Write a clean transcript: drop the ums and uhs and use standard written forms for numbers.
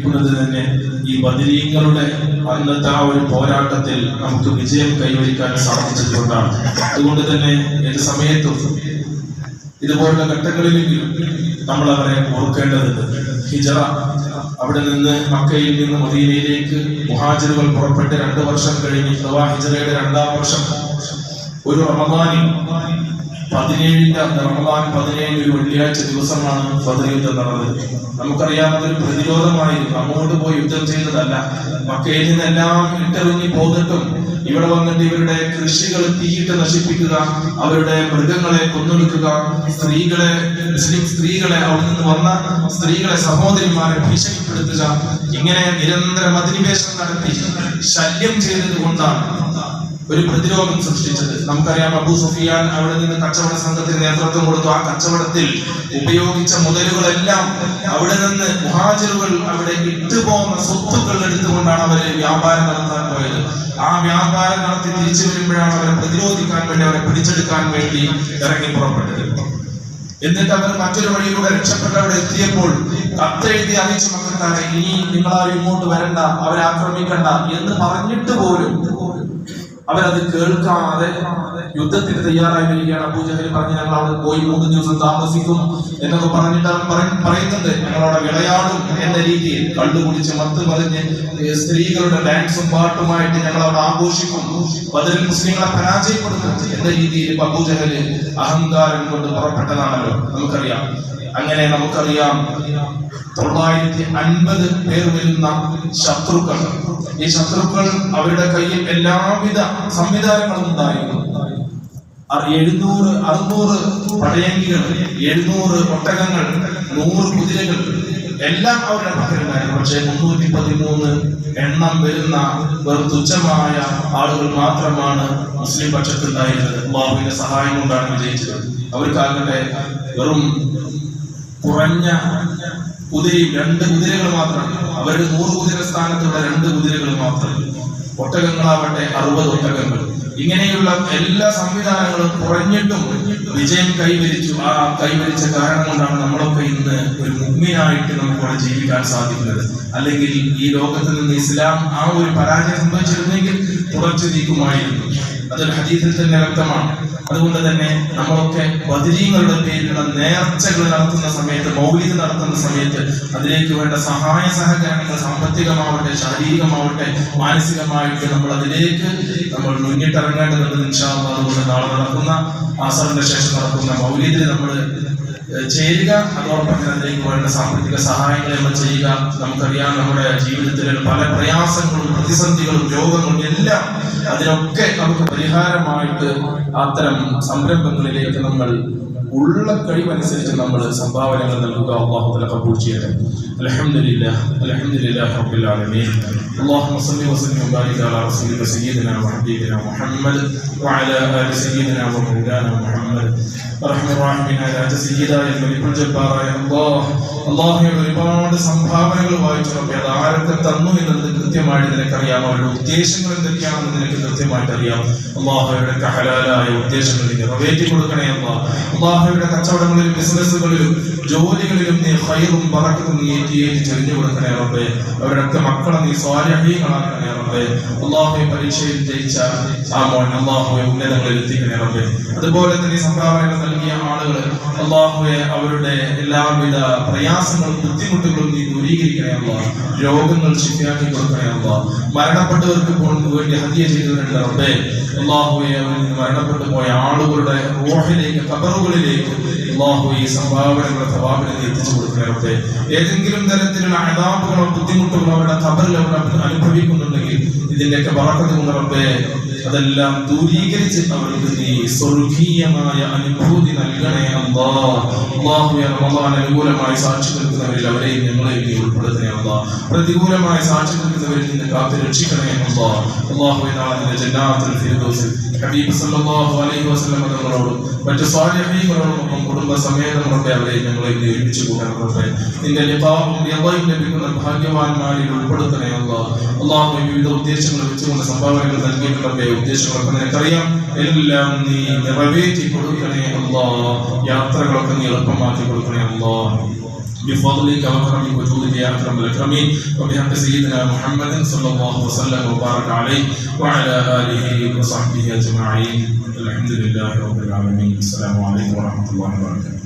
സൂചിപ്പിക്കുന്നത് തന്നെ ഈ ബദരീങ്ങളുടെ അന്നത്തെ ആ ഒരു പോരാട്ടത്തിൽ നമുക്ക് വിജയം കൈവരിക്കാൻ സാധിച്ചതുകൊണ്ടാണ്. അതുകൊണ്ട് തന്നെ ഏത് സമയത്തും ഇതുപോലുള്ള ഘട്ടങ്ങളിലെങ്കിലും നമ്മൾ അവരെ ഓർക്കേണ്ടതുണ്ട്. ഹിജറ, അവിടെ നിന്ന് മക്കയിൽ നിന്ന് മദീനയിലേക്ക് മുഹാജിറുകൾ പുറപ്പെട്ട് 2 വർഷം കഴിഞ്ഞ് അഥവാ ഹിജറയുടെ 2ാം വർഷം ഒരു റമദാനിൽ 17 ഒരു വെള്ളിയാഴ്ച ദിവസമാണ് ബദർ യുദ്ധം നടന്നത്. നമുക്കറിയാവുന്ന ഒരു പ്രതിരോധമായിരുന്നു. അങ്ങോട്ട് പോയി യുദ്ധം ചെയ്തതല്ല. മക്കയിൽ നിന്നെല്ലാം ഇട്ടിറങ്ങി പോന്നിട്ടും ഇവിടെ വന്നിട്ട് ഇവരുടെ കൃഷികൾ തീയിട്ട് നശിപ്പിക്കുക, അവരുടെ മൃഗങ്ങളെ കൊന്നൊടുക്കുക, മുസ്ലിം സ്ത്രീകളെ അവിടെ നിന്ന് വന്ന സ്ത്രീകളെ, സഹോദരിമാരെ ഭീഷണിപ്പെടുത്തുക, ഇങ്ങനെ നിരന്തരം അധിനിവേശം നടത്തി ശല്യം ചെയ്തത് കൊണ്ടാണ് ഒരു പ്രതിരോധം സൃഷ്ടിച്ചത്. നമുക്കറിയാം, അബൂ സുഫിയാൻ അവിടെ നിന്ന് കച്ചവട സംഘത്തിന് നേതൃത്വം കൊടുത്തു. ആ കച്ചവടത്തിൽ ഉപയോഗിച്ച മുതലുകളെല്ലാം അവിടെ നിന്ന് മുഹാജിറുകൾ അവിടെ ഇട്ടുപോകുന്ന സ്വത്തുക്കൾ എടുത്തുകൊണ്ടാണ് അവര് വ്യാപാരം നടത്താൻ പോയത്. ആ വ്യാപാരം നടത്തി തിരിച്ചു വരുമ്പോഴാണ് അവരെ പ്രതിരോധിക്കാൻ വേണ്ടി, അവരെ പിടിച്ചെടുക്കാൻ വേണ്ടി ഇറങ്ങി പുറപ്പെട്ടത്. എന്നിട്ട് അവർ മറ്റൊരു വഴിയിലൂടെ രക്ഷപ്പെട്ട് അവിടെ എത്തിയപ്പോൾ കത്തെഴുതി അറിയിച്ചു മക്കൾക്കാരെ, ഇനി നിങ്ങളാരും ഇങ്ങോട്ട് വരണ്ട, അവരെ ആക്രമിക്കണ്ട എന്ന് പറഞ്ഞിട്ട് പോലും അവരത് കേൾക്കാതെ യുദ്ധത്തിന് തയ്യാറായി വരികയാണ്. അബൂജഹൽ പറഞ്ഞ് ഞങ്ങൾ അവിടെ പോയി 3 ദിവസം താമസിക്കും എന്നൊക്കെ പറഞ്ഞിട്ട് അവൻ പറയുന്നുണ്ട്, ഞങ്ങളവിടെ വിളയാടും എന്ന രീതിയിൽ കണ്ടുപിടിച്ച് മത്ത് പറഞ്ഞ് സ്ത്രീകളുടെ ഡാൻസും പാട്ടുമായിട്ട് ഞങ്ങൾ അവിടെ ആഘോഷിക്കും, ബദറിൽ മുസ്ലിങ്ങളെ പരാജയപ്പെടുത്തും എന്ന രീതിയിൽ അബൂജഹൽ അഹങ്കാരം കൊണ്ട് പുറപ്പെട്ടതാണല്ലോ നമുക്കറിയാം. അങ്ങനെ നമുക്കറിയാം 950 പേർ വരുന്ന ശത്രുക്കൾ. ഈ ശത്രുക്കൾ അവരുടെ കയ്യിൽ എല്ലാവിധ സംവിധാനങ്ങളും ഉണ്ടായിരുന്നു. 600 പടയങ്കികൾ, 700 ഒട്ടകങ്ങൾ, 100 കുതിരകൾ എല്ലാം അവരുടെ പക്കലുണ്ടായിരുന്നു. പക്ഷേ 313 എണ്ണം വരുന്ന വെറും തുച്ഛമായ ആളുകൾ മാത്രമാണ് മുസ്ലിം പക്ഷത്തുണ്ടായിരുന്നത്. അല്ലാഹുവിന്റെ സഹായം കൊണ്ടാണ് വിജയിച്ചത്. അവർക്കാകട്ടെ വെറും കുറഞ്ഞ കുതിരയും 2 കുതിരകൾ മാത്രമാണ്. അവരുടെ 100 കുതിര സ്ഥാനത്തുള്ള 2 കുതിരകൾ മാത്രം. ഒട്ടകങ്ങളാവട്ടെ 60 ഒട്ടകങ്ങൾ. ഇങ്ങനെയുള്ള എല്ലാ സംവിധാനങ്ങളും കുറഞ്ഞിട്ടും വിജയം കൈവരിച്ചു. ആ കൈവരിച്ച കാരണം കൊണ്ടാണ് നമ്മളൊക്കെ ഇന്ന് ഒരു മുഅ്മിനായിട്ട് നമുക്കിവിടെ ജീവിക്കാൻ സാധിക്കുന്നത്. അല്ലെങ്കിൽ ഈ ലോകത്ത് നിന്ന് ഇസ്ലാം ആ ഒരു പരാജയം സംഭവിച്ചിരുന്നെങ്കിൽ തുടച്ചു നീക്കുമായിരുന്നു. അതൊരു ഹദീസിൽ തന്നെ വ്യക്തമാണ്. അതുകൊണ്ട് തന്നെ നമ്മളൊക്കെ ബദരീങ്ങളുടെ പേരിലുള്ള നേർച്ചകൾ നടത്തുന്ന സമയത്ത്, മൗലിദ് നടത്തുന്ന സമയത്ത് അതിലേക്ക് വേണ്ട സഹായ സഹകരണങ്ങൾ സാമ്പത്തികമാവട്ടെ, ശാരീരികമാവട്ടെ, മാനസികമായിട്ട് നമ്മൾ അതിലേക്ക് മുന്നിട്ടിറങ്ങേണ്ടതുണ്ട് ഇൻഷാ അല്ലാഹ്. അതുകൊണ്ട് നാളെ നടക്കുന്ന അസറിന്റെ ശേഷം നടക്കുന്ന മൗലിദിൽ നമ്മൾ ചേരുക. അതോടൊപ്പം തന്നെ അതിലേക്ക് വേണ്ട സാമ്പത്തിക സഹായങ്ങൾ നമ്മൾ ചെയ്യുക. നമുക്കറിയാം, നമ്മുടെ ജീവിതത്തിലെ പല പ്രയാസങ്ങളും പ്രതിസന്ധികളും രോഗങ്ങളും എല്ലാം, അതിനൊക്കെ നമുക്ക് പരിഹാരമായിട്ട് അത്തരം സംരംഭങ്ങളിലേക്ക് നമ്മൾ ഉള്ള കഴിവനുസരിച്ച് നമ്മൾ സംഭാവനകൾ നൽകുക. അല്ലാഹു തആല ഖബൂൽ ചെയ്യട്ടെ. അൽഹംദുലില്ലാഹി റബ്ബിൽ ആലമീൻ. اللهم صل وسلم وبارك على رسولك سيدنا وحبيبنا محمد وعلى آل سيدنا ومولانا محمد. റഹ്മാൻ റഹീമായ സയ്യിദായ മലിക്കുൽ ജബ്ബാറായ അല്ലാഹുവേ, ഒരുപാട് സംഭാവനകൾ വായിച്ചു റബ്ബേ. അത് ആരൊക്കെ തന്നു എന്നത് കൃത്യമായിട്ട് നിനക്കറിയാം. അവരുടെ ഉദ്ദേശങ്ങൾ എന്തൊക്കെയാണെന്ന് നിനക്ക് കൃത്യമായിട്ട് അറിയാം. അല്ലാഹുവയുടെ ഹലാലായ ഉദ്ദേശങ്ങൾ നീ നിറവേറ്റി കൊടുക്കണേ അല്ലാഹുവയുടെ കച്ചവടങ്ങളിലും ബിസിനസ്സുകളിലും ജോലികളിലും നീ ഖൈറും ബറക്കത്തും നീ ഏറ്റി ചൊരിഞ്ഞു കൊടുക്കണേ റബ്ബേ. അവരുടെ മക്കളെ നീ സ്വാലിഹീങ്ങളാക്കണേ റബ്ബേ. അല്ലാഹുവേ, പരീക്ഷയിൽ ജയിച്ച ആ മോൻ അല്ലാഹുവേ ഉന്നതങ്ങളിൽ എത്തിക്കണേ റബ്ബേ. അതുപോലെ തന്നെ സംഭാവനകൾ നൽകിയ ആളുകൾ അല്ലാഹുവേ, അവരുടെ എല്ലാവിധ പ്രയാസങ്ങളും ബുദ്ധിമുട്ടുകളും നീ ദൂരീകരിക്കണേ അല്ലാഹ്. രോഗങ്ങൾ ശിഫയാക്കി കൊടുക്കണേ അല്ലാഹ്. മരണപ്പെട്ടവർക്ക് വേണ്ടി ഹദിയ ചെയ്തവരുണ്ട് റബ്ബേ. അല്ലാഹുവേ, അവരിൽ നിന്ന് മരണപ്പെട്ടു പോയ ആളുകളുടെ റൂഹിലേക്ക്, ഖബറുകളിലേക്ക് അല്ലാഹുവേ ഈ സംഭാവനകളുടെ സവാബിനെ എത്തിച്ചു കൊടുക്കണേ റബ്ബേ. ഏതെങ്കിലും തരത്തിലുള്ള അദാബുകളോ ബുദ്ധിമുട്ടുകളോ അവരുടെ ഖബറിൽ അവർ അനുഭവിക്കുന്നുണ്ടെങ്കിൽ ഇതിന്റെയൊക്കെ ബറക്കത്ത് കൊണ്ട് റബ്ബേ അതെല്ലാം ദൂരീകരിച്ച് അവർക്ക് നീ സ്വർഗീയമായ അനുഭൂതി നൽകണേ അല്ലാഹുവേ. റമളാൻ അനുകൂലമായി സാക്ഷി നിൽക്കുന്നവരിൽ അവരെയും ഞങ്ങളെയും നീ ഉൾപ്പെടുത്തണേ അല്ലാഹ്. പ്രതികൂലമായി സാക്ഷി നിൽക്കുന്നവരിൽ നിന്ന് കാത്തു രക്ഷിക്കണേ അല്ലാഹുവേ. നാളെ ജന്നാത്തുൽ ഫിർദൗസിൽ ഹബീബ് സല്ലല്ലാഹു അലൈഹി വസല്ലം തങ്ങളോടും മറ്റു സ്വാലിഹീങ്ങളോടൊപ്പം കുടുംബസമേതം റബ്ബേ അവരെയും ഞങ്ങളെയും നീ ഒരുമിച്ച് കൂട്ടണം റബ്ബേ. നിന്റെ ലിഖാഉം യദയും ലഭിക്കുന്ന ഭാഗ്യവാന്മാരിൽ ഉൾപ്പെടുത്തണേ അല്ലാഹുവേ. വിവിധ ഉദ്ദേശങ്ങൾ വെച്ചുകൊണ്ട് സംഭാവനകൾ നൽകിയിട്ടുണ്ട് റബ്ബേ. ഉദ്ദേശങ്ങളൊക്കെ നിനക്കറിയാം. എല്ലാം നീ നിറവേറ്റി കൊടുക്കണേ അല്ലാഹ്. യാത്രകളൊക്കെ നീ എളുപ്പമാക്കി കൊടുക്കണേ അല്ലാഹ്. بفضلك وكرمك وجودك يا أكرم الأكرمين وبحق سيدنا محمد صلى الله وسلم وبارك عليه وعلى آله وصحبه أجمعين الحمد لله رب العالمين السلام عليكم ورحمة الله وبركاته